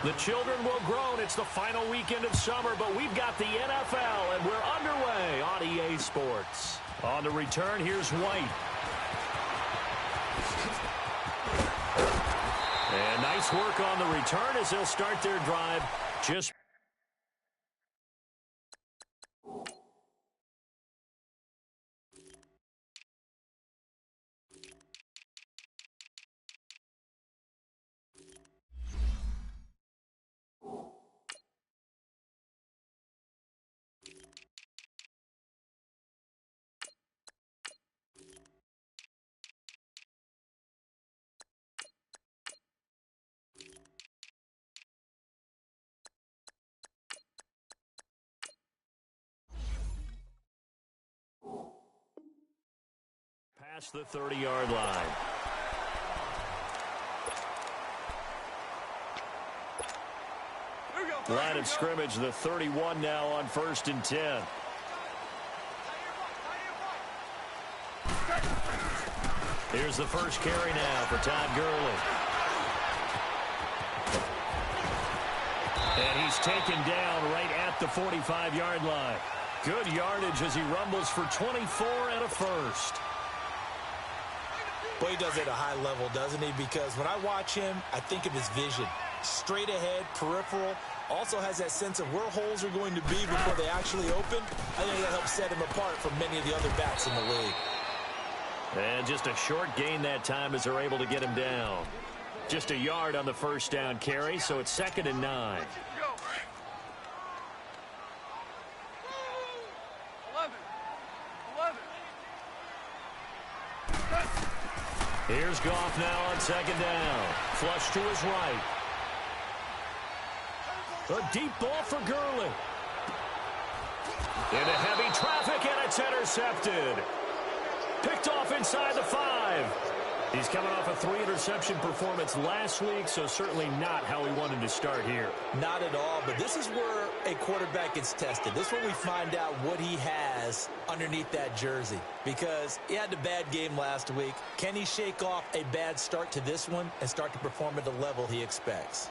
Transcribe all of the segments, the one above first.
The children will groan. It's the final weekend of summer, but we've got the NFL, and we're underway on EA Sports. On the return, here's White. And nice work on the return as they'll start their drive just... past the 30-yard line. Line of scrimmage, the 31 now on 1st and 10. Here's the first carry now for Todd Gurley. And he's taken down right at the 45-yard line. Good yardage as he rumbles for 24 and a first. Well, he does it at a high level, doesn't he? Because when I watch him, I think of his vision. Straight ahead, peripheral. Also has that sense of where holes are going to be before they actually open. I think that helps set him apart from many of the other backs in the league. And just a short gain that time as they're able to get him down. Just a yard on the first down carry, so it's 2nd and 9. Here's Goff now on 2nd down. Flush to his right. A deep ball for Gurley. Into heavy traffic, and it's intercepted. Picked off inside the 5. He's coming off a 3-interception performance last week, so certainly not how he wanted to start here. Not at all, but this is where a quarterback gets tested. This is where we find out what he has underneath that jersey, because he had a bad game last week. Can he shake off a bad start to this one and start to perform at the level he expects?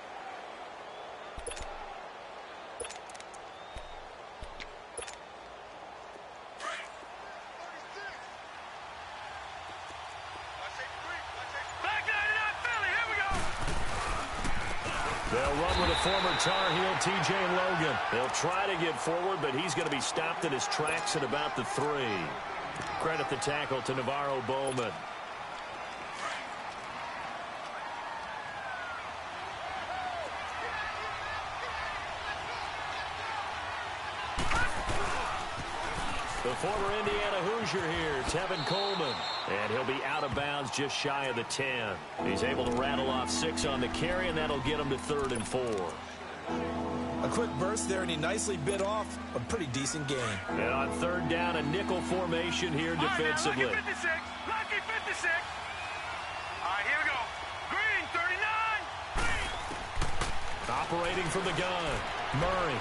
They'll run with a former Tar Heel, T.J. Logan. They'll try to get forward, but he's going to be stopped in his tracks at about the 3. Credit the tackle to Navarro Bowman. The former Indiana Hoosier here, Tevin Coleman. And he'll be out of bounds just shy of the 10. He's able to rattle off 6 on the carry, and that'll get him to 3rd and 4. A quick burst there, and he nicely bit off a pretty decent game. And on 3rd down, a nickel formation here defensively. Lucky 56. Lucky 56. All right, here we go. Green, 39. Green. Operating from the gun, Murray.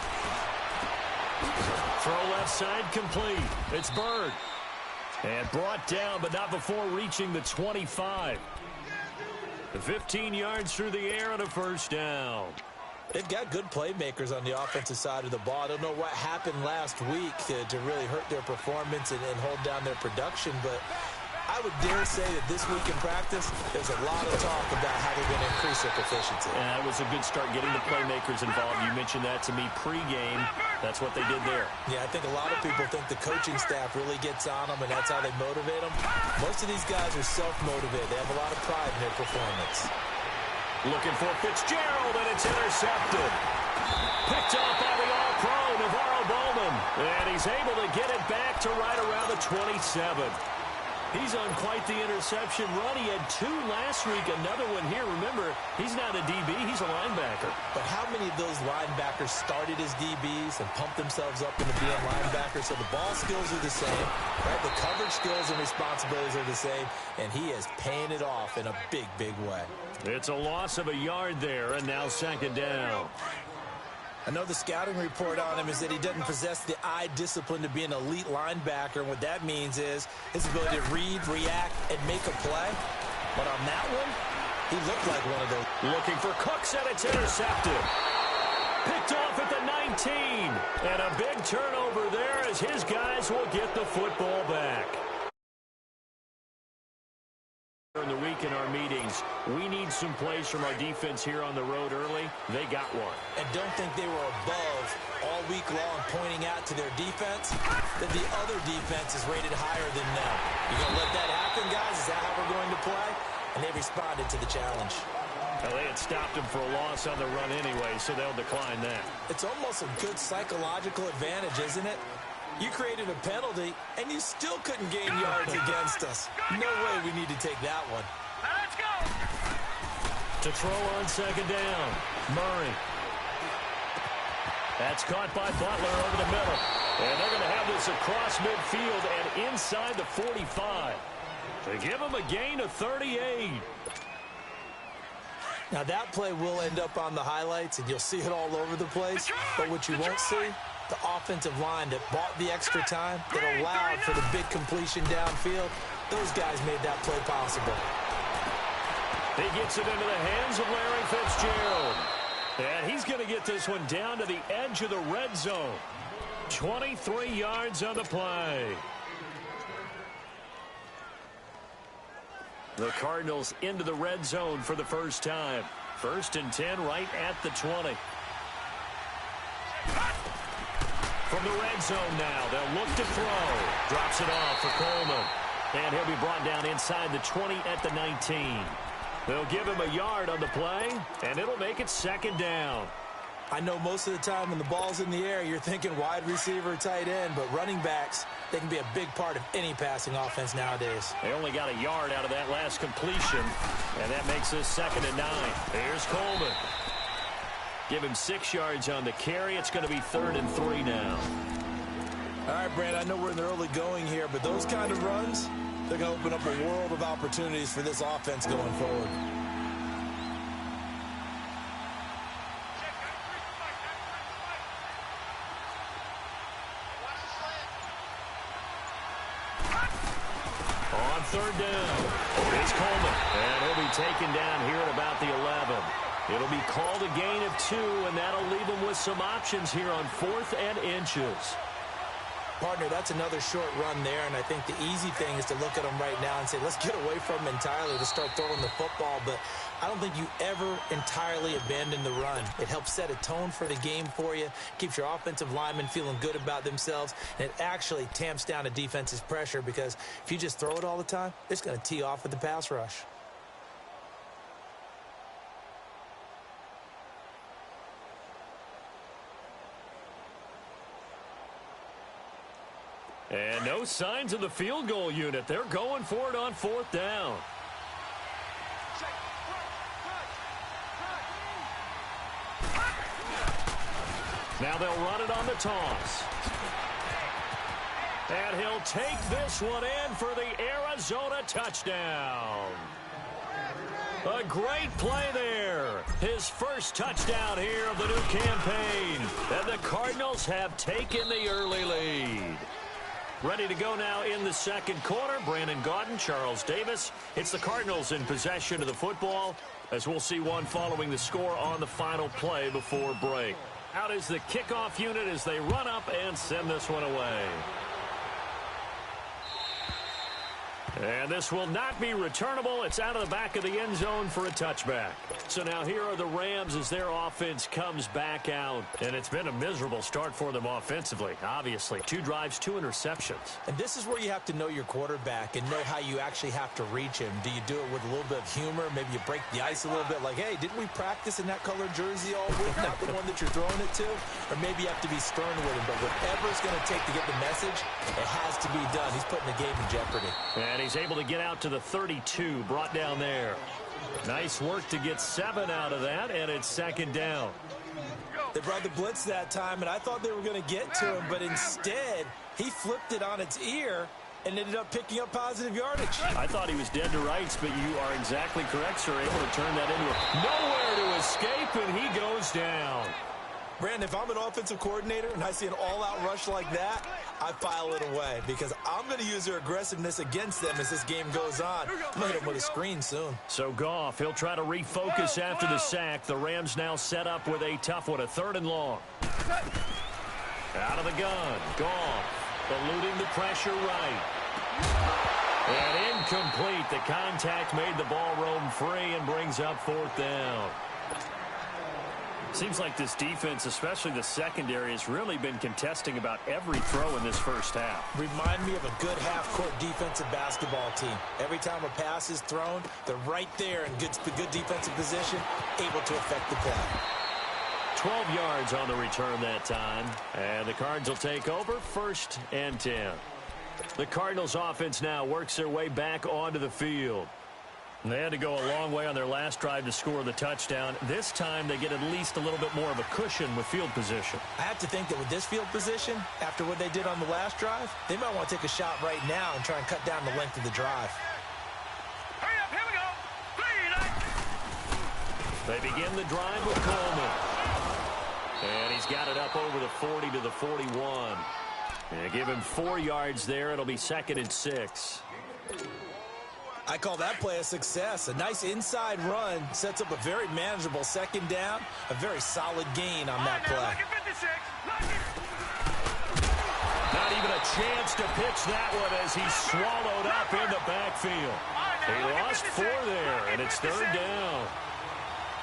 Throw left side complete. It's Bird. And brought down, but not before reaching the 25. 15 yards through the air and a first down. They've got good playmakers on the offensive side of the ball. I don't know what happened last week to really hurt their performance and hold down their production, but I would dare say that this week in practice, there's a lot of talk about how they're going to increase their proficiency. And it was a good start getting the playmakers involved. You mentioned that to me pregame. That's what they did there. Yeah, I think a lot of people think the coaching staff really gets on them, and that's how they motivate them. Most of these guys are self-motivated. They have a lot of pride in their performance. Looking for Fitzgerald, and it's intercepted. Picked off by the All-Pro, Navarro Bowman. And he's able to get it back to right around the 27. He's on quite the interception run. He had 2 last week, another one here. Remember, he's not a DB, he's a linebacker. But how many of those linebackers started as DBs and pumped themselves up into being linebackers? So the ball skills are the same, right? The coverage skills and responsibilities are the same, and he is paying it off in a big, big way. It's a loss of a yard there, and now 2nd down. I know the scouting report on him is that he doesn't possess the eye discipline to be an elite linebacker. And what that means is his ability to read, react, and make a play. But on that one, He looked like one of those. Looking for Cooks, and it's intercepted. Picked off at the 19. And a big turnover there as his guys will get the football back. In the week in our meetings, we need some plays from our defense here on the road early. They got one. And don't think they were above all week long pointing out to their defense that the other defense is rated higher than them. You going to let that happen, guys? Is that how we're going to play? And they responded to the challenge. Well, they had stopped him for a loss on the run anyway, so they'll decline that. It's almost a good psychological advantage, isn't it? You created a penalty, and you still couldn't gain yards against us. No way we need to take that one. Let's go. To throw on second down, Murray. That's caught by Butler over the middle. And they're going to have this across midfield and inside the 45. To give him a gain of 38. Now, that play will end up on the highlights, and you'll see it all over the place. But what you won't see, the offensive line that bought the extra time, that allowed for the big completion downfield, those guys made that play possible. He gets it into the hands of Larry Fitzgerald. And he's going to get this one down to the edge of the red zone. 23 yards on the play. The Cardinals into the red zone for the first time. 1st and 10 right at the 20. From the red zone now, they'll look to throw. Drops it off for Coleman. And he'll be brought down inside the 20 at the 19. They'll give him a yard on the play, and it'll make it 2nd down. I know most of the time when the ball's in the air, you're thinking wide receiver, tight end, but running backs, they can be a big part of any passing offense nowadays. They only got a yard out of that last completion, and that makes this 2nd and 9. Here's Coleman. Give him 6 yards on the carry. It's going to be 3rd and 3 now. All right, Brand, I know we're in the early going here, but those kind of runs, they're going to open up a world of opportunities for this offense going forward. On 3rd down, it's Coleman, and he'll be taken down here at about the 11. It'll be called a gain of 2, and that'll leave him with some options here on 4th and inches. Partner, that's another short run there, and I think the easy thing is to look at him right now and say, let's get away from him entirely to start throwing the football, but I don't think you ever entirely abandon the run. It helps set a tone for the game for you, keeps your offensive linemen feeling good about themselves, and it actually tamps down a defense's pressure because if you just throw it all the time, it's going to tee off with the pass rush. And no signs of the field goal unit. They're going for it on 4th down. Now they'll run it on the toss. And he'll take this one in for the Arizona touchdown. A great play there. His first touchdown here of the new campaign. And the Cardinals have taken the early lead. Ready to go now in the 2nd quarter. Brandon Gaudin, Charles Davis. It's the Cardinals in possession of the football as we'll see one following the score on the final play before break. Out is the kickoff unit as they run up and send this one away. And this will not be returnable. It's out of the back of the end zone for a touchback. So now here are the Rams as their offense comes back out. And it's been a miserable start for them offensively, obviously. 2 drives, 2 interceptions. And this is where you have to know your quarterback and know how you actually have to reach him. Do you do it with a little bit of humor? Maybe you break the ice a little bit like, hey, didn't we practice in that colored jersey all week? Not the one that you're throwing it to? Or maybe you have to be stern with him. But whatever it's going to take to get the message, it has to be done. He's putting the game in jeopardy. And he's able to get out to the 32, brought down there. Nice work to get 7 out of that, and it's 2nd down. They brought the blitz that time, and I thought they were going to get to him, but instead, he flipped it on its ear and ended up picking up positive yardage. I thought he was dead to rights, but you are exactly correct, sir. Able to turn that into nowhere to escape, and he goes down. Brandon, if I'm an offensive coordinator and I see an all-out rush like that, I file it away because I'm going to use their aggressiveness against them as this game goes on. I'm going to hit them with a screen soon. So Goff, he'll try to refocus after the sack. The Rams now set up with a tough one, a 3rd and long. Out of the gun, Goff, eluding the pressure right. And incomplete. The contact made the ball roam free and brings up 4th down. Seems like this defense, especially the secondary, has really been contesting about every throw in this first half. Remind me of a good half-court defensive basketball team. Every time a pass is thrown, they're right there in good defensive position, able to affect the play. 12 yards on the return that time. And the Cards will take over 1st and 10. The Cardinals offense now works their way back onto the field. They had to go a long way on their last drive to score the touchdown. This time they get at least a little bit more of a cushion with field position. I have to think that with this field position, after what they did on the last drive, they might want to take a shot right now and try and cut down the length of the drive. Hurry up, here we go. They begin the drive with Coleman. And he's got it up over the 40 to the 41. And give him 4 yards there. It'll be 2nd and 6. I call that play a success. A nice inside run sets up a very manageable 2nd down. A very solid gain on that play. Not even a chance to pitch that one as he's swallowed up in the backfield. He lost 4 there, and it's 3rd down.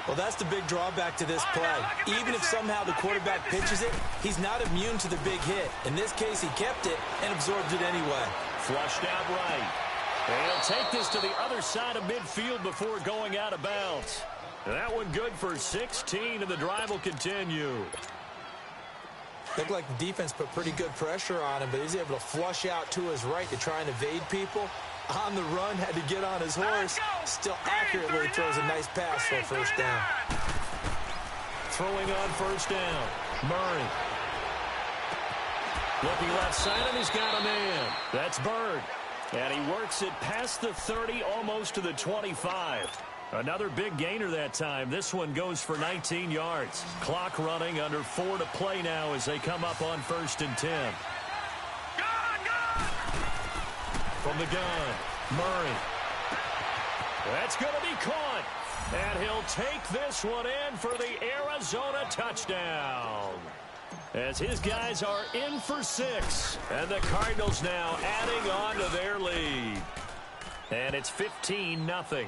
Well, that's the big drawback to this play. Even if somehow the quarterback pitches it, he's not immune to the big hit. In this case, he kept it and absorbed it anyway. Flushed out right. And he'll take this to the other side of midfield before going out of bounds. That one good for 16, and the drive will continue. Looked like the defense put pretty good pressure on him, but he's able to flush out to his right to try and evade people. On the run, had to get on his horse. Still accurately throws a nice pass for a 1st down. Throwing on 1st down, Murray. Looking left side, and he's got a man. That's Bird. And he works it past the 30, almost to the 25. Another big gainer that time. This one goes for 19 yards. Clock running, under 4 to play now as they come up on 1st and 10. From the gun, Murray. That's going to be caught. And he'll take this one in for the Arizona touchdown. As his guys are in for 6. And the Cardinals now adding on to their lead. And it's 15-0.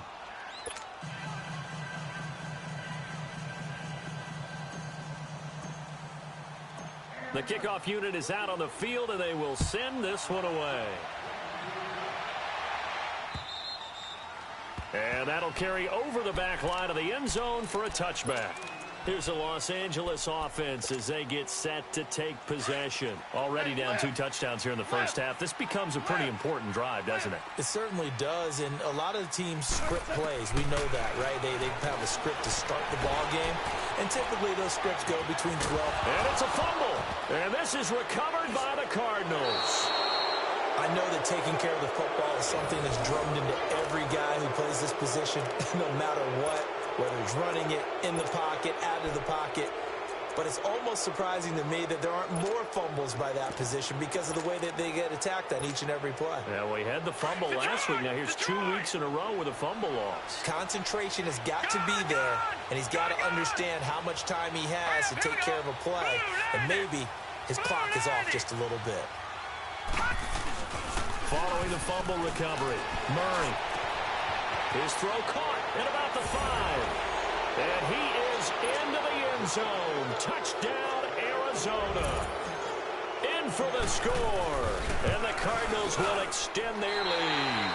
The kickoff unit is out on the field, and they will send this one away. And that'll carry over the back line of the end zone for a touchback. Here's the Los Angeles offense as they get set to take possession. Already down 2 touchdowns here in the first half. This becomes a pretty important drive, doesn't it? It certainly does, and a lot of the teams script plays. We know that, right? They have a script to start the ball game, and typically those scripts go between 12. And it's a fumble, and this is recovered by the Cardinals. I know that taking care of the football is something that's drummed into every guy who plays this position, no matter what, whether he's running it, in the pocket, out of the pocket. But it's almost surprising to me that there aren't more fumbles by that position because of the way that they get attacked on each and every play. Yeah, we had the fumble last week. Now here's 2 weeks in a row with a fumble loss. Concentration has got to be there, and he's got to understand how much time he has to take care of a play. And maybe his clock is off just a little bit. Following the fumble recovery, Murray. His throw caught at about the 5. And he is into the end zone. Touchdown, Arizona. In for the score. And the Cardinals will extend their lead.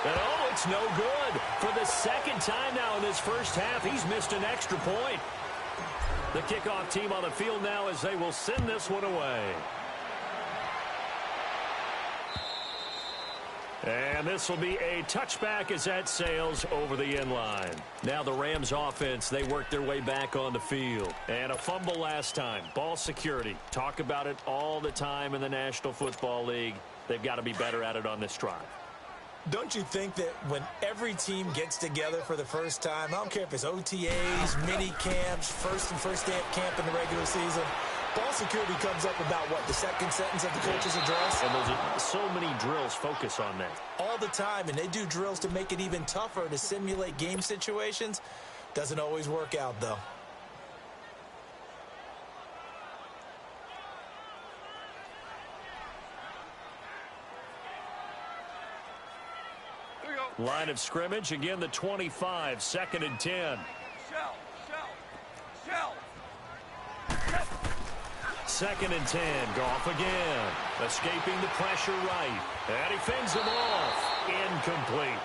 And oh, it's no good. For the 2nd time now in this first half, he's missed an extra point. The kickoff team on the field now as they will send this one away. And this will be a touchback as that sails over the end line. Now the Rams offense, they work their way back on the field. And a fumble last time. Ball security. Talk about it all the time in the National Football League. They've got to be better at it on this drive. Don't you think that when every team gets together for the first time, I don't care if it's OTAs, mini camps, first day at camp in the regular season, ball security comes up about, what, the second sentence of the coach's address? And those are so many drills focus on that. All the time, and they do drills to make it even tougher to simulate game situations. Doesn't always work out, though. Line of scrimmage, again the 25, 2nd and 10. Shell. 2nd and 10, Goff again. Escaping the pressure right. And he fends him off. Incomplete.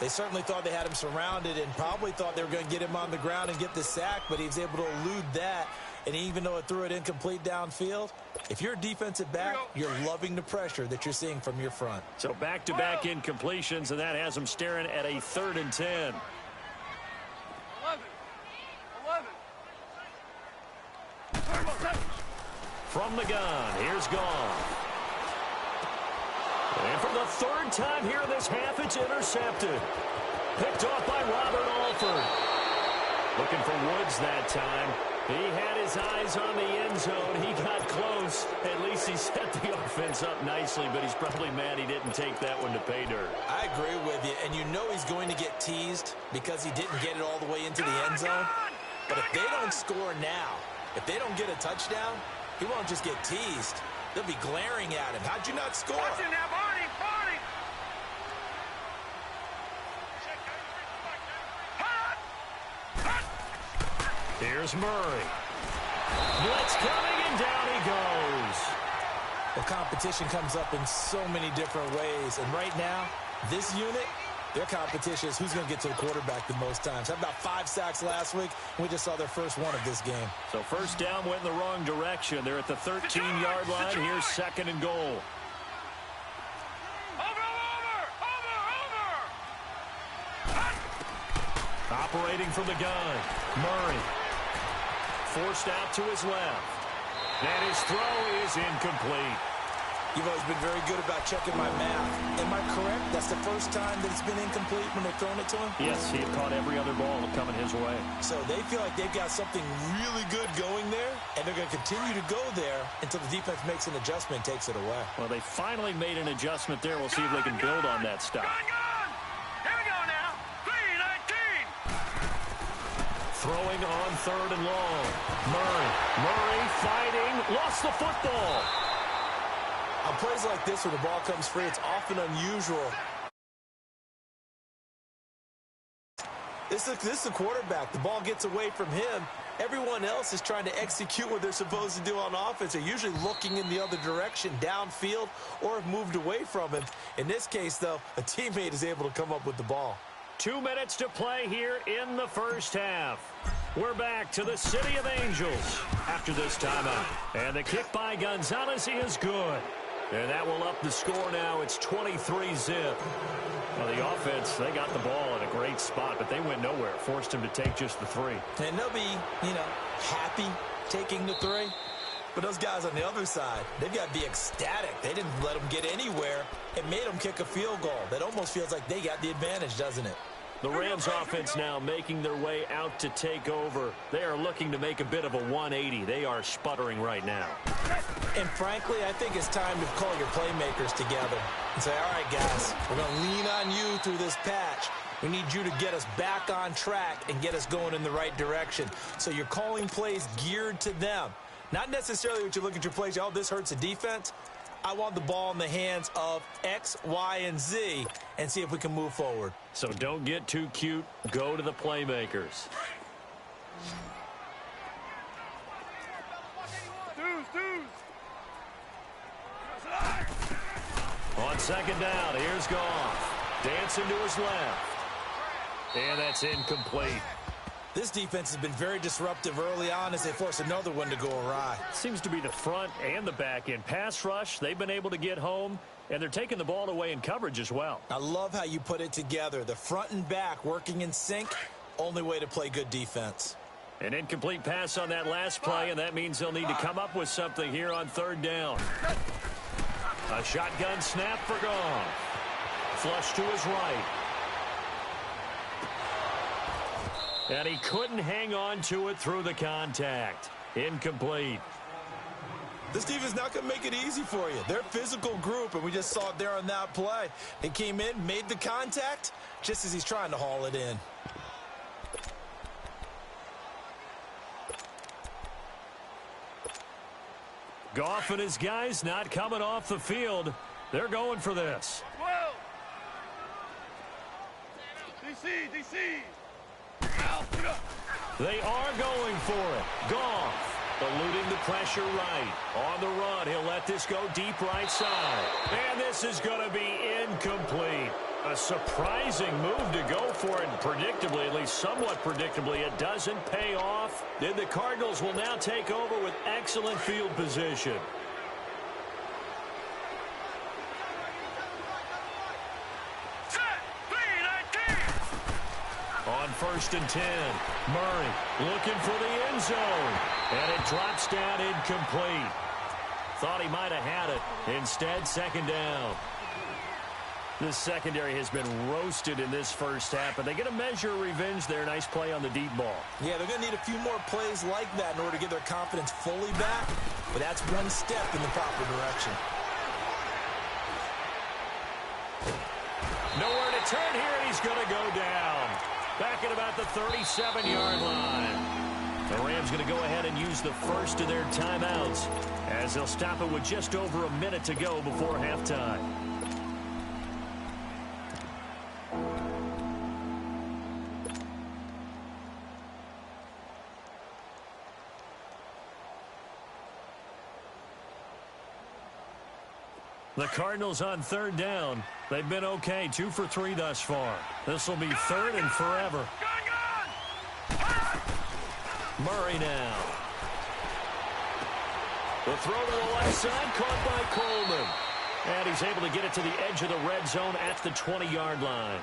They certainly thought they had him surrounded and probably thought they were going to get him on the ground and get the sack, but he was able to elude that. And even though it threw it incomplete downfield, if you're a defensive back, you're loving the pressure that you're seeing from your front. So back-to-back incompletions, and that has him staring at a 3rd and 10. 11. From the gun, here's Goff. And for the 3rd time here in this half, it's intercepted. Picked off by Robert Alford. Looking for Woods that time. He had his eyes on the end zone. He got close. At least he set the offense up nicely, but he's probably mad he didn't take that one to pay dirt. I agree with you, and you know he's going to get teased because he didn't get it all the way into the end zone. But if they don't score now, if they don't get a touchdown, he won't just get teased. They'll be glaring at him. How'd you not score? Watch him now, Barney. Here's Murray. Blitz coming, and down he goes. Well, competition comes up in so many different ways. And right now, this unit, their competition is who's going to get to the quarterback the most times. Had about 5 sacks last week, and we just saw their first one of this game. So first down went in the wrong direction. They're at the 13-yard line. Here's 2nd and goal. Operating from the gun. Murray. Forced out to his left. And his throw is incomplete. You've always been very good about checking my math. Am I correct? That's the first time that it's been incomplete when they've thrown it to him? Yes, he had caught every other ball coming his way. So they feel like they've got something really good going there, and they're going to continue to go there until the defense makes an adjustment and takes it away. Well, they finally made an adjustment there. We'll see if they can build on that stuff. Here we go now. 3-19. Throwing on 3rd and long. Murray fighting. Lost the football. On plays like this, when the ball comes free, it's often unusual. This is the quarterback. The ball gets away from him. Everyone else is trying to execute what they're supposed to do on offense. They're usually looking in the other direction, downfield, or have moved away from him. In this case, though, a teammate is able to come up with the ball. 2 minutes to play here in the first half. We're back to the City of Angels after this timeout. And the kick by Gonzalez is good. And that will up the score now. It's 23-zip. Well, the offense, they got the ball in a great spot, but they went nowhere. Forced him to take just the 3. And they'll be, happy taking the 3. But those guys on the other side, they've got to be ecstatic. They didn't let them get anywhere. It made them kick a field goal. That almost feels like they got the advantage, doesn't it? The Rams offense now making their way out to take over. They are looking to make a bit of a 180. They are sputtering right now. And frankly, I think it's time to call your playmakers together and say, all right, guys, we're going to lean on you through this patch. We need you to get us back on track and get us going in the right direction. So you're calling plays geared to them. Not necessarily what you look at your plays, oh, this hurts the defense. I want the ball in the hands of X, Y, and Z and see if we can move forward. So don't get too cute. Go to the playmakers. On 2nd down, here's Goff. Dancing to his left. And that's incomplete. This defense has been very disruptive early on as they force another one to go awry. Seems to be the front and the back end. Pass rush, they've been able to get home, and they're taking the ball away in coverage as well. I love how you put it together. The front and back working in sync, only way to play good defense. An incomplete pass on that last play, and that means they'll need to come up with something here on 3rd down. A shotgun snap for Goff. Flush to his right. And he couldn't hang on to it through the contact. Incomplete. This defense not going to make it easy for you. They're a physical group, and we just saw it there on that play. He came in, made the contact, just as he's trying to haul it in. Goff and his guys not coming off the field. They're going for this. Whoa! DC! Out, get up! They are going for it. Goff eluding the pressure right. On the run, he'll let this go deep right side. And this is going to be incomplete. A surprising move to go for it, and predictably, at least somewhat predictably, it doesn't pay off. Then the Cardinals will now take over with excellent field position. On 1st and 10, Murray looking for the end zone. And it drops down incomplete. Thought he might have had it. Instead, 2nd down. This secondary has been roasted in this first half, but they get a measure of revenge there. Nice play on the deep ball. Yeah, they're going to need a few more plays like that in order to get their confidence fully back. But that's one step in the proper direction. Nowhere to turn here, and he's going to go down. Back at about the 37-yard line. The Rams going to go ahead and use the first of their timeouts as they'll stop it with just over a minute to go before halftime. The Cardinals on 3rd down. They've been okay, 2 for 3 thus far. This will be 3rd and forever. Murray now. The throw to the left side, caught by Coleman. And he's able to get it to the edge of the red zone at the 20-yard line.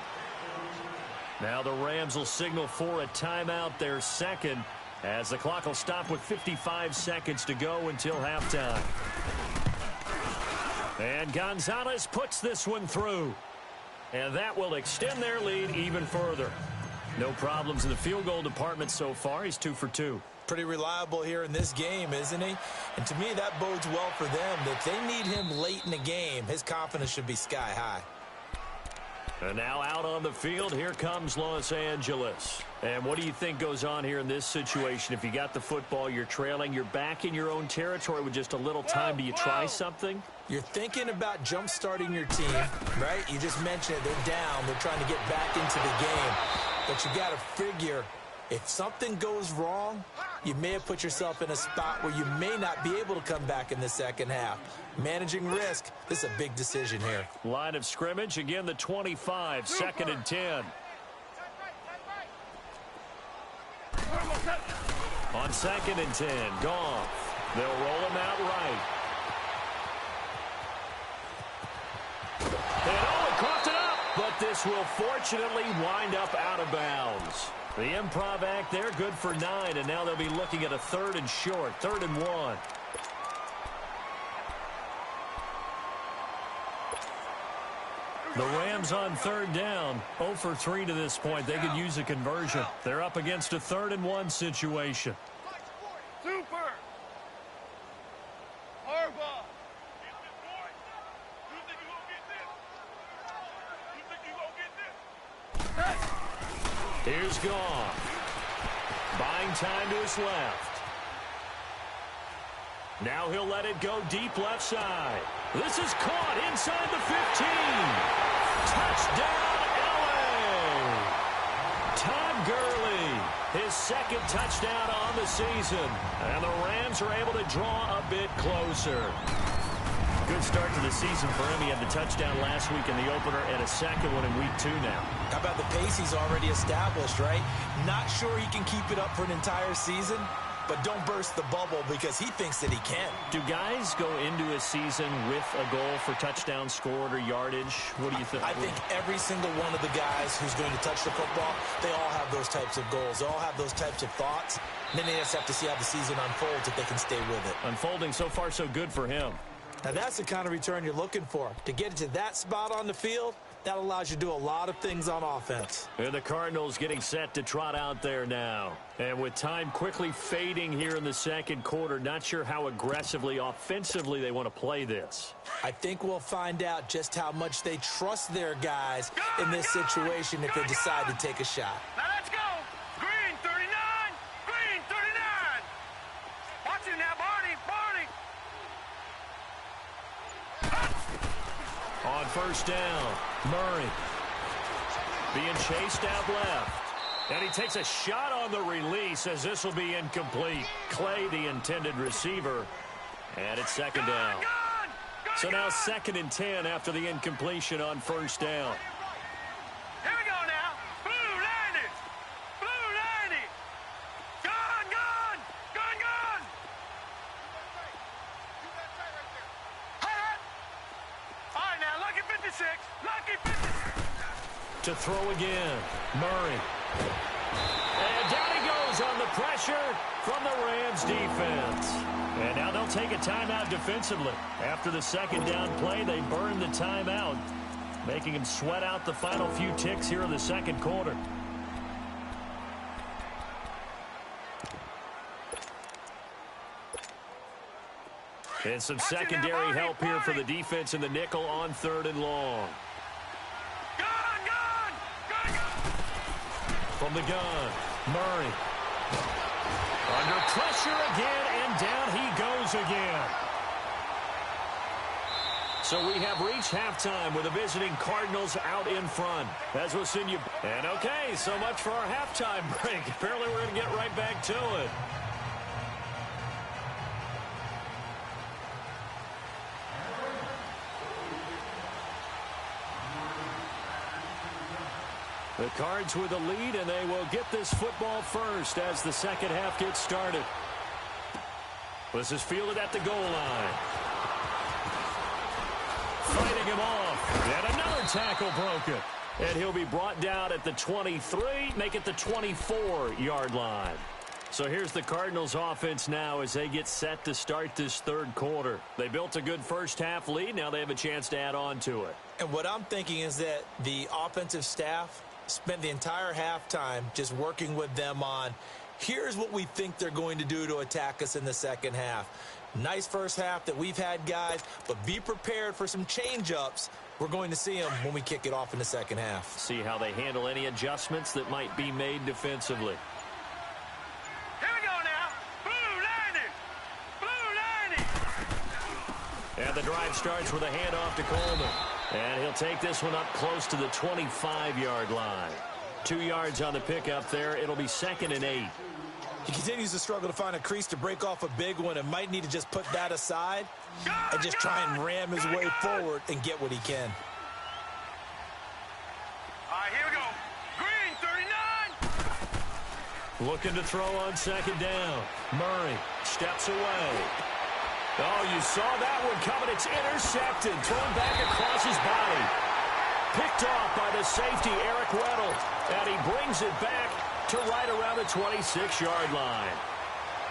Now the Rams will signal for a timeout, their second, as the clock will stop with 55 seconds to go until halftime. And Gonzalez puts this one through. And that will extend their lead even further. No problems in the field goal department so far. He's 2 for 2. Pretty reliable here in this game, isn't he? And to me, that bodes well for them. If they need him late in the game, his confidence should be sky high. And now out on the field, here comes Los Angeles. And what do you think goes on here in this situation? If you got the football, you're trailing, you're back in your own territory with just a little time. Do you try something? You're thinking about jump-starting your team, right? You just mentioned it. They're down. They're trying to get back into the game. But you got to figure, if something goes wrong, you may have put yourself in a spot where you may not be able to come back in the second half. Managing risk, this is a big decision here. Line of scrimmage, again the 25, 2nd and 10. On 2nd and 10, Goff. They'll roll him out right. And he coughed it up, but this will fortunately wind up out of bounds. The improv act there, good for 9, and now they'll be looking at a 3rd and short, 3rd and 1. The Rams on 3rd down, 0 for 3 to this point. They could use a conversion. They're up against a 3rd and 1 situation. Super! Harbaugh! Here's Goff. Buying time to his left. Now he'll let it go deep left side. This is caught inside the 15. Touchdown, L.A. Todd Gurley, his 2nd touchdown on the season. And the Rams are able to draw a bit closer. Good start to the season for him. He had the touchdown last week in the opener and a 2nd one in week 2 now. How about the pace he's already established, right? Not sure he can keep it up for an entire season, but don't burst the bubble because he thinks that he can. Do guys go into a season with a goal for touchdown scored or yardage? What do you think? I think every single one of the guys who's going to touch the football, they all have those types of goals. They all have those types of thoughts. And then they just have to see how the season unfolds if they can stay with it. Unfolding so far so good for him. Now that's the kind of return you're looking for. To get to that spot on the field, That allows you to do a lot of things on offense. And the Cardinals getting set to trot out there now. And with time quickly fading here in the second quarter, not sure how aggressively, offensively they want to play this. I think we'll find out just how much they trust their guys in this situation if they decide to take a shot. Now let's go. Green 39. Green 39. Watch him now, Barney. On first down, Murray being chased out left. And he takes a shot on the release as this will be incomplete. Clay, the intended receiver. And it's second down. So now 2nd and 10 after the incompletion on first down. Here we go now. Blue 90. Blue 90. Gone. Hot. All right, now, lucky 56. Lucky 56. To throw again, Murray. And down he goes on the pressure from the Rams defense. And now they'll take a timeout defensively. After the second down play, they burn the timeout, making him sweat out the final few ticks here in the second quarter. And some secondary help here for the defense in the nickel on 3rd and long. From the gun, Murray. Under pressure again, and down he goes again. So we have reached halftime with the visiting Cardinals out in front. As we'll send you. And okay, so much for our halftime break. Apparently we're going to get right back to it. The Cards with the lead, and they will get this football first as the second half gets started. This is fielded at the goal line. Fighting him off. And another tackle broken. And he'll be brought down at the 23, make it the 24-yard line. So here's the Cardinals offense now as they get set to start this third quarter. They built a good first half lead. Now they have a chance to add on to it. And what I'm thinking is that the offensive staff spent the entire halftime just working with them on, here's what we think they're going to do to attack us in the second half. Nice first half that we've had, guys, but be prepared for some change-ups. We're going to see them when we kick it off in the second half. See how they handle any adjustments that might be made defensively. Here we go now. Blue 90. Blue 90. And the drive starts with a handoff to Coleman. And he'll take this one up close to the 25-yard line. 2 yards on the pickup there. It'll be 2nd and 8. He continues to struggle to find a crease to break off a big one and might need to just put that aside and just try and ram his way forward and get what he can. All right, here we go. Green 39. Looking to throw on second down. Murray steps away. Oh, you saw that one coming. It's intercepted. Thrown back across his body. Picked off by the safety, Eric Weddle. And he brings it back to right around the 26-yard line.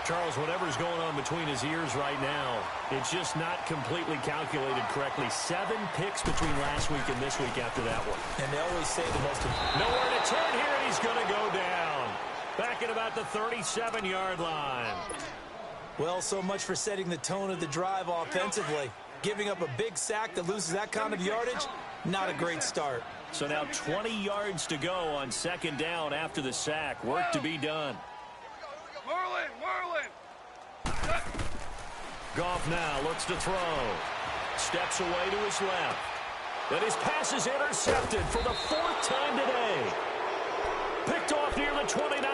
Charles, whatever's going on between his ears right now, it's just not completely calculated correctly. 7 picks between last week and this week after that one. And they always say the most important. Nowhere to turn here, and he's going to go down. Back at about the 37-yard line. Well, so much for setting the tone of the drive offensively. Giving up a big sack that loses that kind of yardage, not a great start. So now 20 yards to go on second down after the sack. Work to be done. Whirling. Goff now looks to throw. Steps away to his left. And his pass is intercepted for the 4th time today. Picked off near the 29.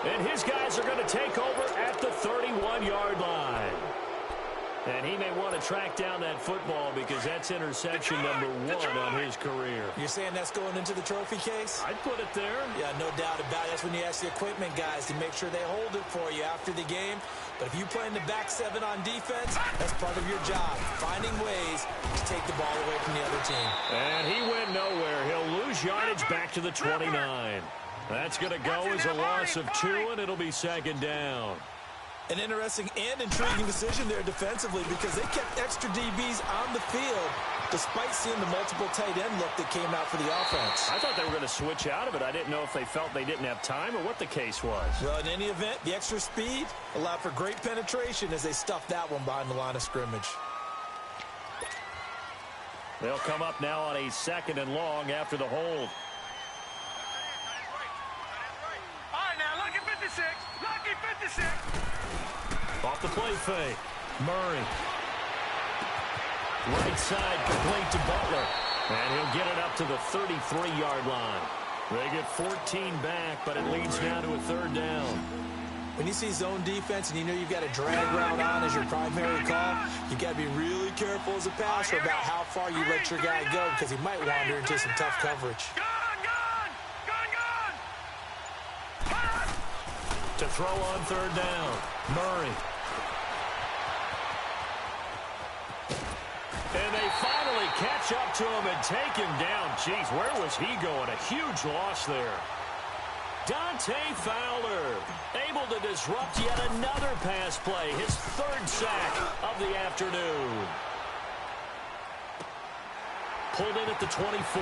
And his guys are going to take over at the 31-yard line. And he may want to track down that football because that's interception number 1 on his career. You're saying that's going into the trophy case? I'd put it there. Yeah, no doubt about it. That's when you ask the equipment guys to make sure they hold it for you after the game. But if you play in the back 7 on defense, that's part of your job, finding ways to take the ball away from the other team. And he went nowhere. He'll lose yardage back to the 29. That's going to go as a loss of 2, and it'll be second down. An interesting and intriguing decision there defensively because they kept extra DBs on the field despite seeing the multiple tight end look that came out for the offense. I thought they were going to switch out of it. I didn't know if they felt they didn't have time or what the case was. Well, in any event, the extra speed allowed for great penetration as they stuffed that one behind the line of scrimmage. They'll come up now on a 2nd and long after the hold. All right, now, lucky 56. Lucky 56. Off the play fake. Murray. Right side complete to Butler. And he'll get it up to the 33-yard line. They get 14 back, but it leads now to a 3rd down. When you see zone defense and you know you've got a drag route on as your primary call, you've got to be really careful as a passer about how far you let your guy go because he might wander into some tough coverage. To throw on 3rd down, Murray. And they finally catch up to him and take him down. Jeez, where was he going? A huge loss there. Dante Fowler able to disrupt yet another pass play. His 3rd sack of the afternoon. Pulled in at the 24.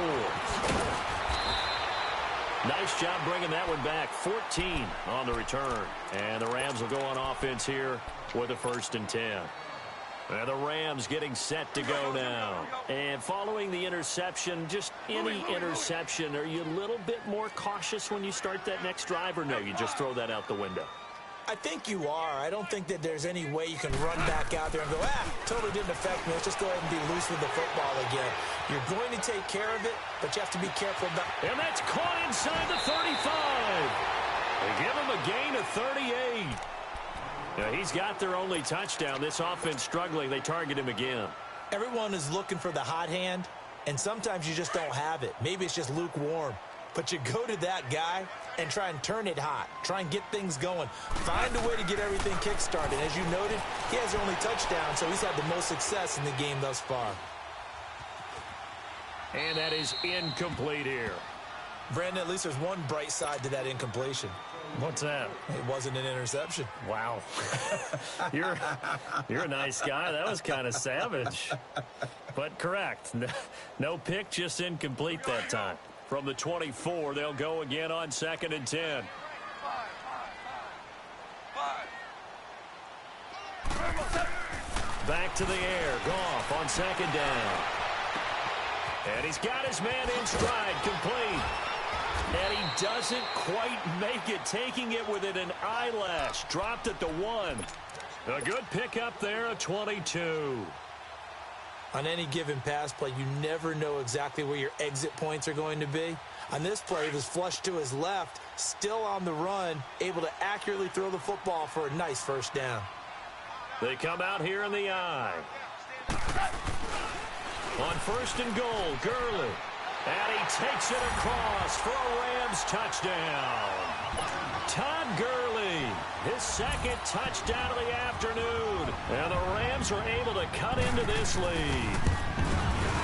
Nice job bringing that one back. 14 on the return. And the Rams will go on offense here with a 1st and 10. And the Rams getting set to go now. And following the interception, just any interception, are you a little bit more cautious when you start that next drive, or no, you just throw that out the window? I think you are. I don't think that there's any way you can run back out there and go, totally didn't affect me. Let's just go ahead and be loose with the football again. You're going to take care of it, but you have to be careful about it. And that's caught inside the 35. They give him a gain of 38. Now, he's got their only touchdown. This offense struggling. They target him again. Everyone is looking for the hot hand, and sometimes you just don't have it. Maybe it's just lukewarm. But you go to that guy and try and turn it hot. Try and get things going. Find a way to get everything kick-started. As you noted, he has their only touchdown, so he's had the most success in the game thus far. And that is incomplete here. Brandon, at least there's one bright side to that incompletion. What's that? It wasn't an interception. Wow. You're a nice guy. That was kind of savage. But correct. No pick, just incomplete that time. From the 24, they'll go again on 2nd and 10. Back to the air. Goff on 2nd down. And he's got his man in stride, complete. And he doesn't quite make it, taking it within an eyelash. Dropped at the 1. A good pickup there, a 22. On any given pass play, you never know exactly where your exit points are going to be. On this play, it was flushed to his left, still on the run, able to accurately throw the football for a nice 1st down. They come out here in the eye. On 1st and goal, Gurley. And he takes it across for a Rams touchdown. Todd Gurley, his 2nd touchdown of the afternoon. And the Rams are able to cut into this lead.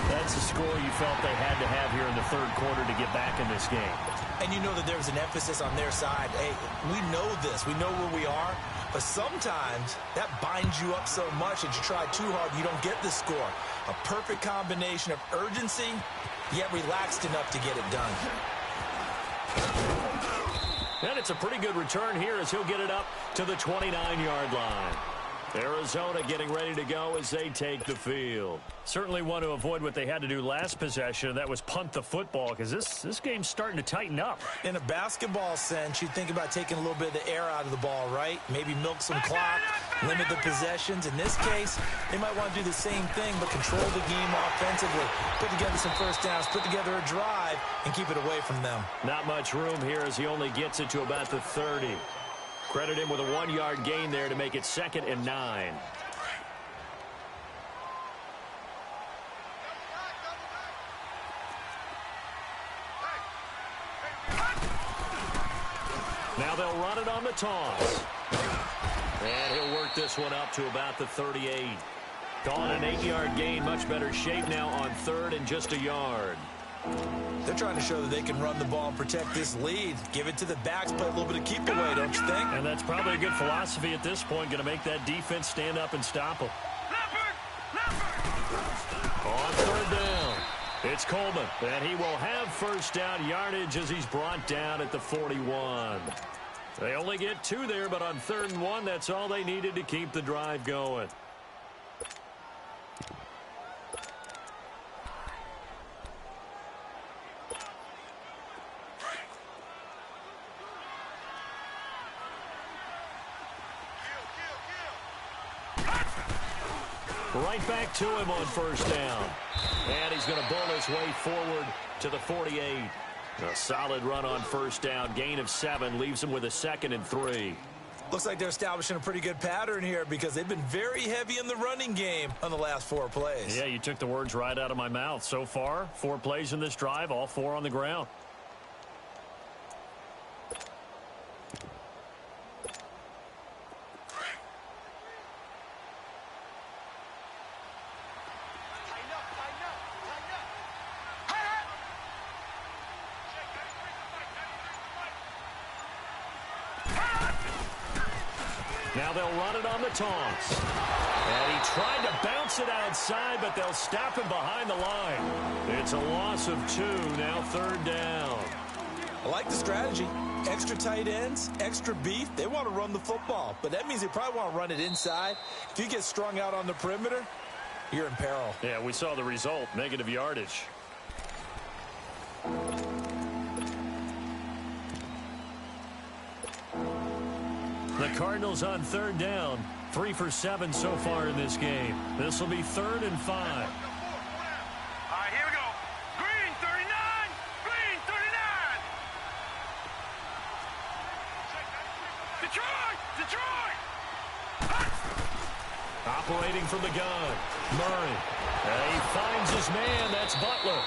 That's the score you felt they had to have here in the 3rd quarter to get back in this game. And you know that there was an emphasis on their side. Hey, we know this. We know where we are. But sometimes that binds you up so much that you try too hard, you don't get the score. A perfect combination of urgency, yet relaxed enough to get it done. And it's a pretty good return here as he'll get it up to the 29-yard line. Arizona getting ready to go as they take the field. Certainly want to avoid what they had to do last possession. That was punt the football, because this game's starting to tighten up. In a basketball sense, you think about taking a little bit of the air out of the ball, right? Maybe milk some clock, limit the possessions. In this case, they might want to do the same thing, but control the game offensively. Put together some 1st downs, put together a drive, and keep it away from them. Not much room here as he only gets it to about the 30. Credit him with a 1-yard gain there to make it 2nd and 9. Now they'll run it on the toss. And he'll work this one up to about the 38. Calling an 8-yard gain, much better shape now on 3rd and just a yard. They're trying to show that they can run the ball and protect this lead. Give it to the backs, play a little bit of keep away, don't you think? And that's probably a good philosophy at this point, going to make that defense stand up and stop them. On third down, it's Coleman, and he will have first down yardage as he's brought down at the 41. They only get 2 there, but on 3rd and 1, that's all they needed to keep the drive going. Right back to him on first down. And he's going to bull his way forward to the 48. A solid run on first down. Gain of 7 leaves him with a 2nd and 3. Looks like they're establishing a pretty good pattern here because they've been very heavy in the running game on the last 4 plays. Yeah, you took the words right out of my mouth. So far, 4 plays in this drive, all 4 on the ground. Now they'll run it on the toss. And he tried to bounce it outside, but they'll stop him behind the line. It's a loss of 2, now 3rd down. I like the strategy. Extra tight ends, extra beef. They want to run the football, but that means they probably want to run it inside. If you get strung out on the perimeter, you're in peril. Yeah, we saw the result, negative yardage. The Cardinals on 3rd down. 3 for 7 so far in this game. This will be 3rd and 5. All right, here we go. Green, 39. Green, 39. Detroit! Detroit! Operating from the gun. Murray. And he finds his man. That's Butler.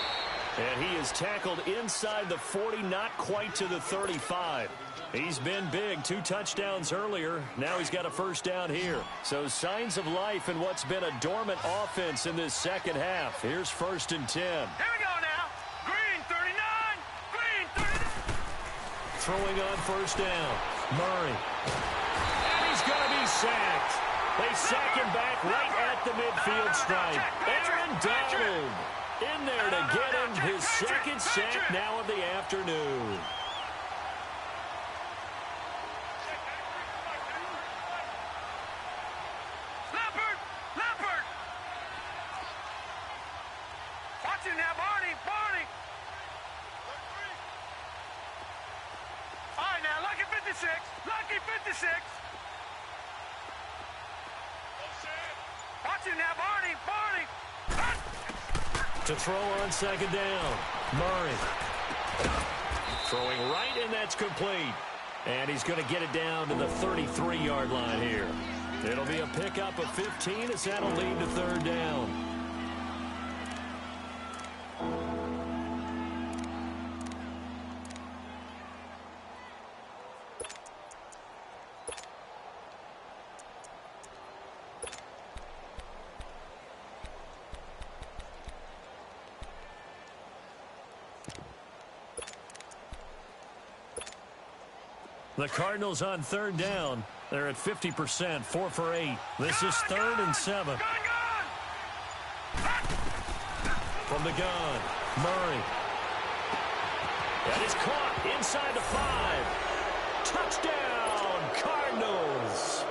And he is tackled inside the 40, not quite to the 35. He's been big, 2 touchdowns earlier. Now he's got a first down here. So signs of life in what's been a dormant offense in this second half. Here's 1st and 10. Here we go now. Green, 39. Green, 39. Throwing on first down. Murray. And he's going to be sacked. They sack him back right at the midfield stripe. Aaron Donald in there to get him his 2nd sack now of the afternoon. Now, Barney, Barney. All right, now, lucky 56. Lucky 56. Watch him now, Barney, Barney. To throw on 2nd down. Murray. Throwing right, and that's complete. And he's going to get it down to the 33-yard line here. It'll be a pickup of 15 as that'll lead to 3rd down. The Cardinals on 3rd down. They're at 50%, 4 for 8. This is 3rd and 7. From the gun, Murray. That is caught inside the 5. Touchdown, Cardinals.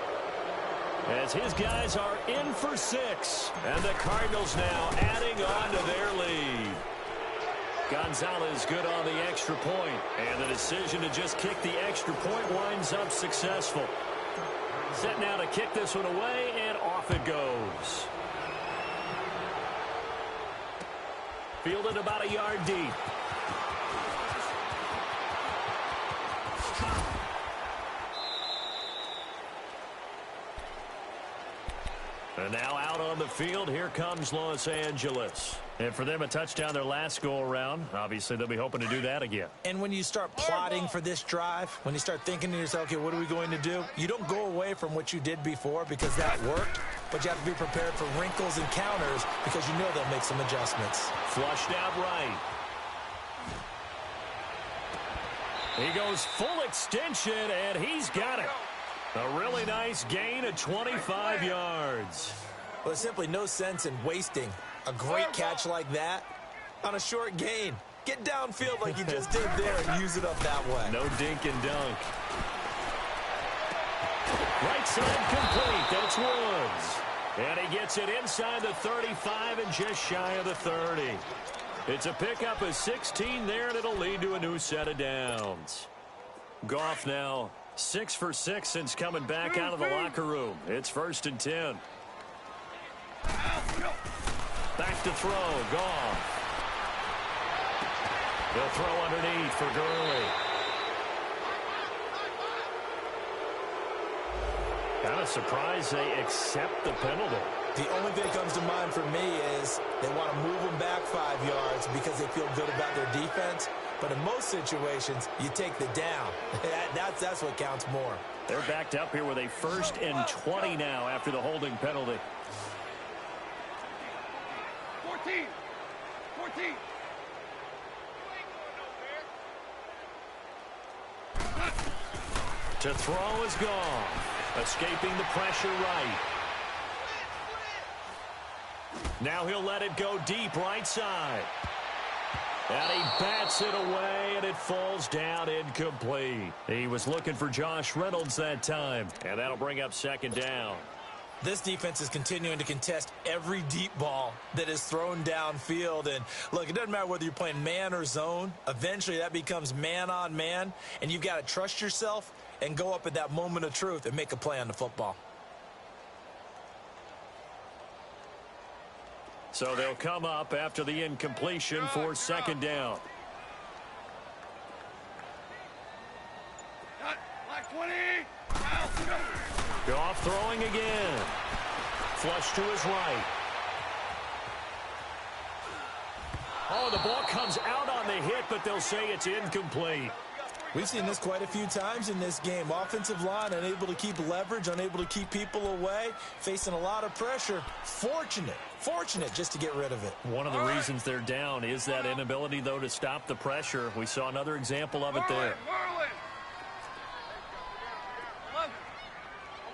As his guys are in for 6. And the Cardinals now adding on to their lead. Gonzalez good on the extra point, and the decision to just kick the extra point winds up successful. Set now to kick this one away, and off it goes. Fielded about a yard deep. And now out on the field, here comes Los Angeles. And for them, a touchdown their last go-around. Obviously, they'll be hoping to do that again. And when you start plotting for this drive, when you start thinking to yourself, okay, what are we going to do? You don't go away from what you did before because that worked, but you have to be prepared for wrinkles and counters because you know they'll make some adjustments. Flushed out right. He goes full extension, and he's got it. A really nice gain of 25 yards. Well, there's simply no sense in wasting a great catch like that on a short gain. Get downfield like you just did there and use it up that way. No dink and dunk. Right side complete. That's Woods. And he gets it inside the 35 and just shy of the 30. It's a pickup of 16 there, and it'll lead to a new set of downs. Goff now 6 for 6 since coming back out of the locker room. It's 1st and 10. Back to throw. Goff. He'll throw underneath for Gurley. Kind of surprised they accept the penalty. The only thing that comes to mind for me is they want to move them back 5 yards because they feel good about their defense. But in most situations, you take the down. That's what counts more. They're backed up here with a 1st and 20 now after the holding penalty. 14. To throw is gone. Escaping the pressure right. Now he'll let it go deep right side. And he bats it away, and it falls down incomplete. He was looking for Josh Reynolds that time, and that'll bring up 2nd down. This defense is continuing to contest every deep ball that is thrown downfield. And, look, it doesn't matter whether you're playing man or zone. Eventually, that becomes man on man, and you've got to trust yourself and go up at that moment of truth and make a play on the football. So they'll come up after the incompletion for 2nd down. Like 20. Goff throwing again. Flush to his right. Oh, the ball comes out on the hit, but they'll say it's incomplete. We've seen this quite a few times in this game. Offensive line unable to keep leverage, unable to keep people away, facing a lot of pressure. Fortunate just to get rid of it. One of the reasons they're down is that inability, though, to stop the pressure. We saw another example of it there. Merlin.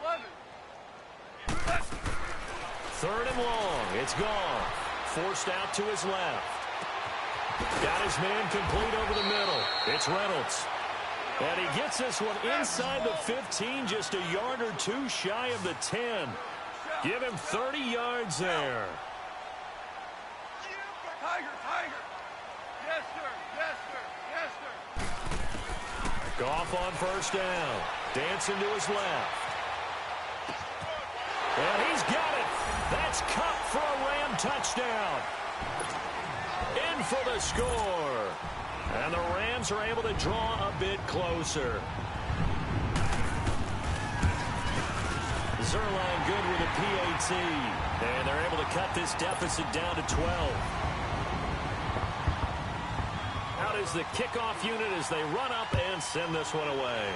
11. 3rd and long. It's gone. Forced out to his left. Got his man complete over the middle. It's Reynolds. And he gets this one inside the 15, just a yard or two shy of the 10. Give him 30 yards there. Tiger. Yes, sir. Goff on 1st down. Dancing to his left. And he's got it. That's Cup for a Ram touchdown. In for the score. And the Rams are able to draw a bit closer. Zerline good with a PAT. And they're able to cut this deficit down to 12. Out is the kickoff unit as they run up and send this one away.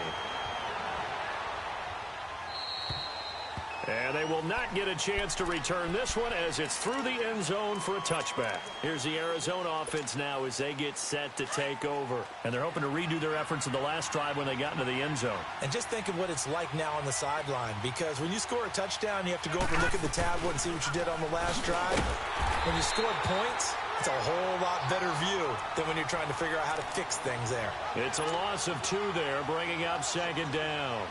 And they will not get a chance to return this one as it's through the end zone for a touchback. Here's the Arizona offense now as they get set to take over. And they're hoping to redo their efforts in the last drive when they got into the end zone. And just think of what it's like now on the sideline, because when you score a touchdown, you have to go over and look at the tablet and see what you did on the last drive. When you scored points, it's a whole lot better view than when you're trying to figure out how to fix things there. It's a loss of 2 there, bringing up 2nd down.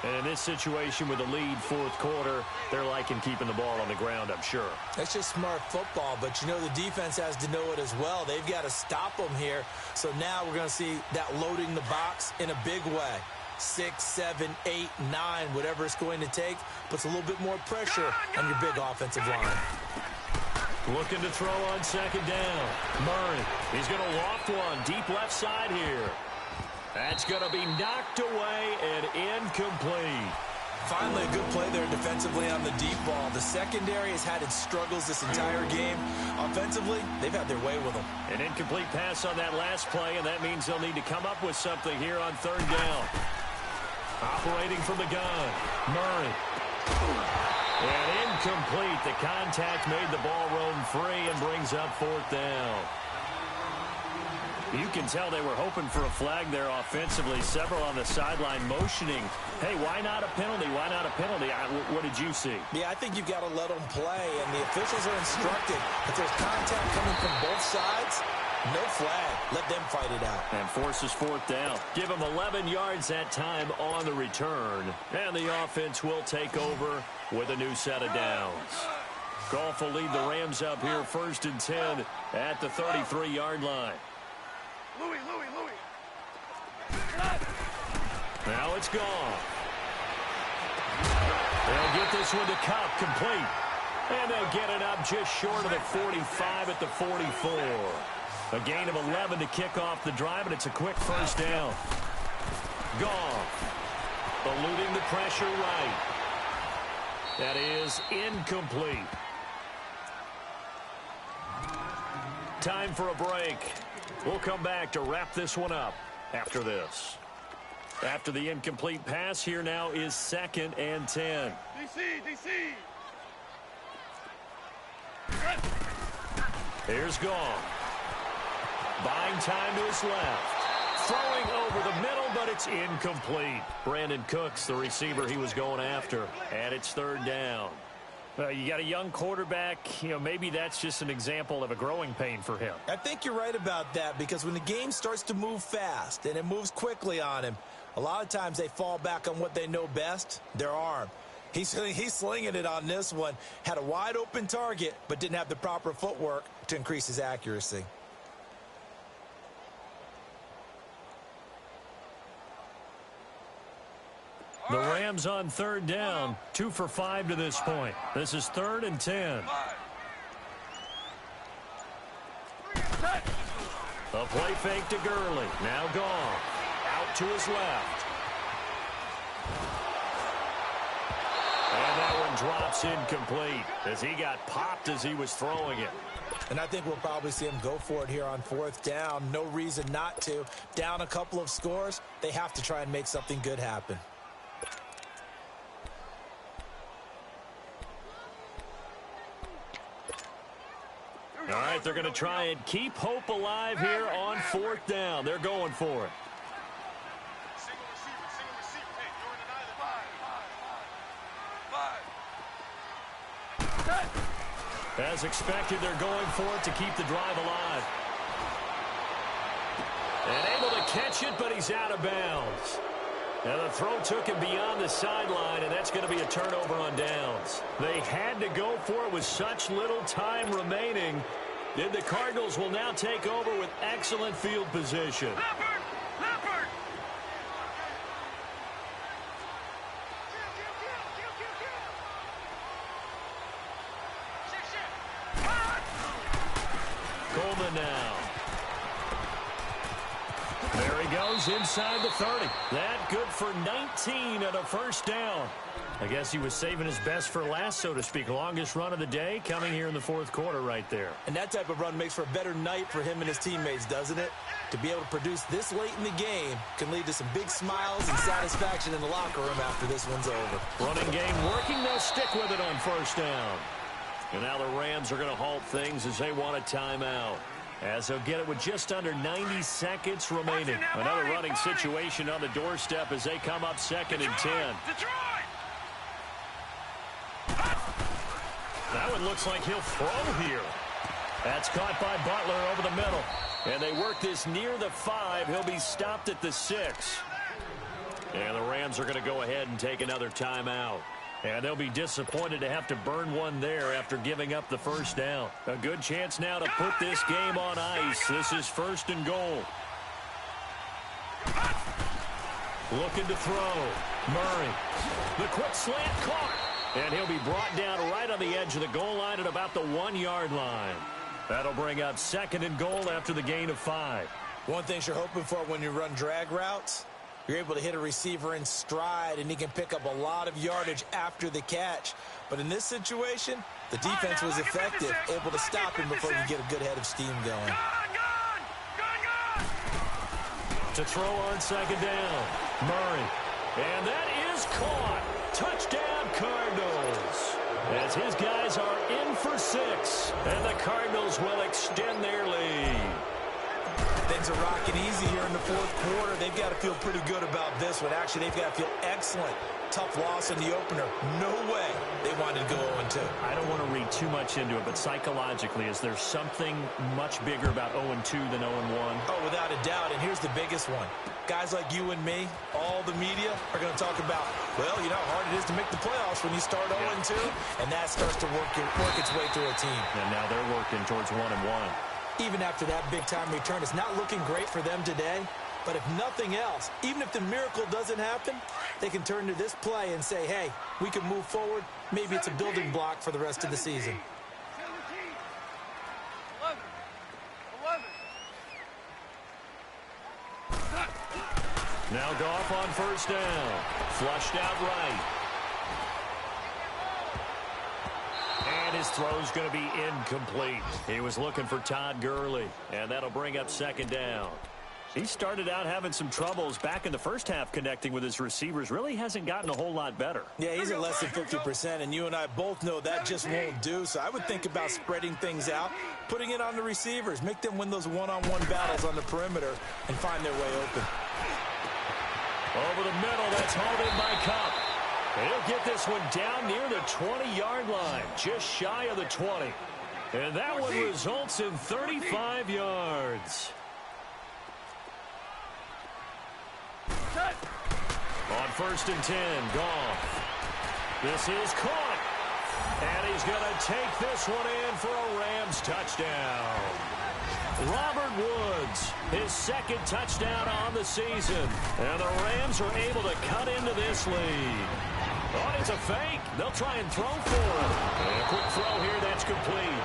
And in this situation with the lead 4th quarter, they're liking keeping the ball on the ground, I'm sure. That's just smart football, but you know the defense has to know it as well. They've got to stop them here. So now we're going to see that loading the box in a big way. 6, 7, 8, 9, whatever it's going to take, puts a little bit more pressure on your big offensive line. Looking to throw on 2nd down. Murray, he's going to loft one deep left side here. That's going to be knocked away and incomplete. Finally, a good play there defensively on the deep ball. The secondary has had its struggles this entire game. Offensively, they've had their way with them. An incomplete pass on that last play, and that means they'll need to come up with something here on 3rd down. Operating from the gun, Murray. And incomplete. The contact made the ball roam free and brings up 4th down. You can tell they were hoping for a flag there offensively. Several on the sideline motioning, hey, why not a penalty? Why not a penalty? What did you see? Yeah, I think you've got to let them play, and the officials are instructed if there's contact coming from both sides, no flag. Let them fight it out. And forces fourth down. Give them 11 yards that time on the return. And the offense will take over with a new set of downs. Goff will lead the Rams up here 1st and 10 at the 33-yard line. Louis. Now it's gone. They'll get this one to Cup, complete. And they'll get it up just short of the 45 at the 44. A gain of 11 to kick off the drive, and it's a quick first down. Goff eluding the pressure right. That is incomplete. Time for a break. We'll come back to wrap this one up after this. After the incomplete pass, here now is 2nd and 10. DC. Here's Goff. Buying time to his left. Throwing over the middle, but it's incomplete. Brandon Cooks, the receiver he was going after. And it's 3rd down. You got a young quarterback, maybe that's just an example of a growing pain for him. I think you're right about that, because when the game starts to move fast and it moves quickly on him, a lot of times they fall back on what they know best, their arm. He's slinging it on this one. Had a wide open target, but didn't have the proper footwork to increase his accuracy. The Rams on 3rd down, 2 for 5 to this point. This is 3rd and 10. A play fake to Gurley. Now Goff. Out to his left. And that one drops incomplete as he got popped as he was throwing it. And I think we'll probably see him go for it here on 4th down. No reason not to. Down a couple of scores, they have to try and make something good happen. All right, they're going to try and keep hope alive here on 4th down. They're going for it. Single receiver. Hey, you're in an island. Five. As expected, they're going for it to keep the drive alive. And able to catch it, but he's out of bounds. Now the throw took him beyond the sideline, and that's going to be a turnover on downs. They had to go for it with such little time remaining. Then the Cardinals will now take over with excellent field position. Leopard! Coleman now. There he goes inside the 30. That good for 19 and a first down. I guess he was saving his best for last, so to speak. Longest run of the day coming here in the 4th quarter right there. And that type of run makes for a better night for him and his teammates, doesn't it? To be able to produce this late in the game can lead to some big smiles and satisfaction in the locker room after this one's over. Running game working. They'll stick with it on first down. And now the Rams are going to halt things as they want a timeout. As they'll get it with just under 90 seconds remaining. Another running situation on the doorstep as they come up 2nd and 10. That one looks like he'll throw here. That's caught by Butler over the middle. And they work this near the 5. He'll be stopped at the 6. And the Rams are going to go ahead and take another timeout. And they'll be disappointed to have to burn one there after giving up the first down. A good chance now to put this game on ice. This is 1st and goal. Looking to throw. Murray. The quick slant caught. And he'll be brought down right on the edge of the goal line at about the 1-yard line. That'll bring up 2nd and goal after the gain of 5. One thing you're hoping for when you run drag routes, you're able to hit a receiver in stride, and he can pick up a lot of yardage after the catch. But in this situation, the defense was effective, able to stop him before you get a good head of steam going. To throw on 2nd down. Murray. And that is caught. Touchdown, Cardinals. As his guys are in for 6. And the Cardinals will extend their lead. Things are rocking easy here in the fourth quarter. They've got to feel pretty good about this one. Actually, they've got to feel excellent. Tough loss in the opener. No way they wanted to go 0-2. I don't want to read too much into it, but psychologically, is there something much bigger about 0-2 than 0-1? Oh, without a doubt, and here's the biggest one. Guys like you and me, all the media, are going to talk about, well, you know how hard it is to make the playoffs when you start 0-2, and that starts to work its way through a team. And now they're working towards 1-1. Even after that big-time return, it's not looking great for them today. But if nothing else, even if the miracle doesn't happen, they can turn to this play and say, hey, we can move forward. Maybe it's a building block for the rest of the season. 11. Now Goff on first down. Flushed out right. And his throw's going to be incomplete. He was looking for Todd Gurley, and that'll bring up second down. He started out having some troubles back in the first half connecting with his receivers. Really hasn't gotten a whole lot better. Yeah, he's at less than 50%, and you and I both know that just won't do. So I would think about spreading things out, putting it on the receivers, make them win those one-on-one battles on the perimeter, and find their way open. Over the middle, that's hauled in by Cup. He'll get this one down near the 20-yard line, just shy of the 20. And that one results in 35 yards. On first and 10, Goff. This is caught. And he's going to take this one in for a Rams touchdown. Robert Woods, his second touchdown on the season. And the Rams are able to cut into this lead. Oh, it's a fake. They'll try and throw for it. And a quick throw here, that's complete.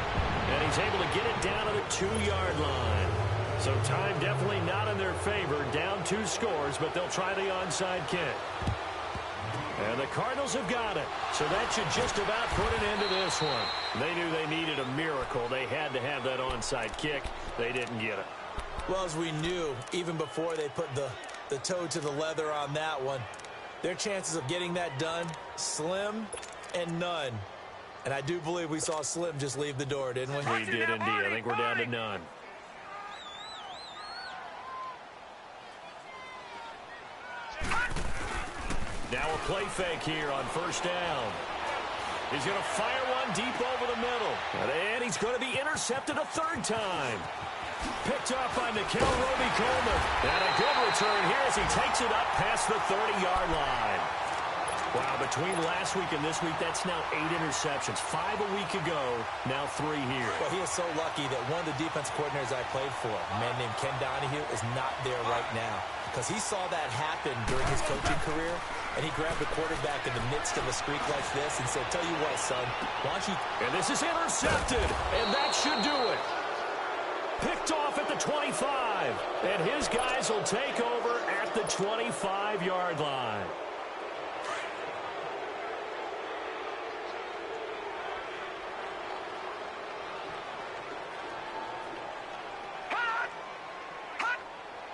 And he's able to get it down to the 2-yard line. So time definitely not in their favor. Down 2 scores, but they'll try the onside kick. And the Cardinals have got it. So that should just about put an end to this one. They knew they needed a miracle. They had to have that onside kick. They didn't get it. Well, as we knew, even before they put the toe to the leather on that one, their chances of getting that done, slim and none. And I do believe we saw Slim just leave the door, didn't we? We did indeed. I think we're down to none. Now a play fake here on first down. He's going to fire one deep over the middle. And he's going to be intercepted a third time. Picked off by Nikel Roby-Coleman. And a good return here as he takes it up past the 30-yard line. Wow, between last week and this week, that's now 8 interceptions. 5 a week ago, now 3 here. Well, he is so lucky that one of the defense coordinators I played for, a man named Ken Donahue, is not there right now. Because he saw that happen during his coaching career, and he grabbed the quarterback in the midst of a streak like this and said, tell you what, son, why don't you... And this is intercepted, and that should do it. Picked off at the 25, and his guys will take over at the 25-yard line.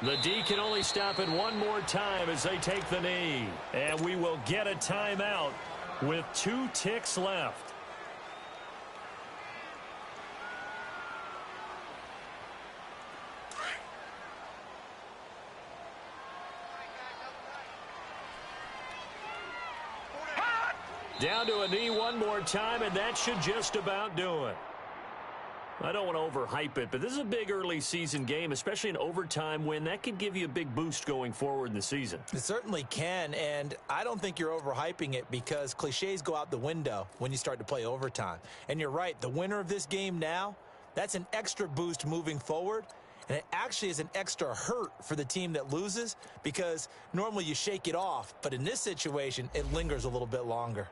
The D can only stop it one more time as they take the knee. And we will get a timeout with 2 ticks left. Down to a knee one more time, and that should just about do it. I don't want to overhype it, but this is a big early season game, especially an overtime win. That could give you a big boost going forward in the season. It certainly can, and I don't think you're overhyping it because cliches go out the window when you start to play overtime. And you're right, the winner of this game now, that's an extra boost moving forward, and it actually is an extra hurt for the team that loses because normally you shake it off, but in this situation, it lingers a little bit longer.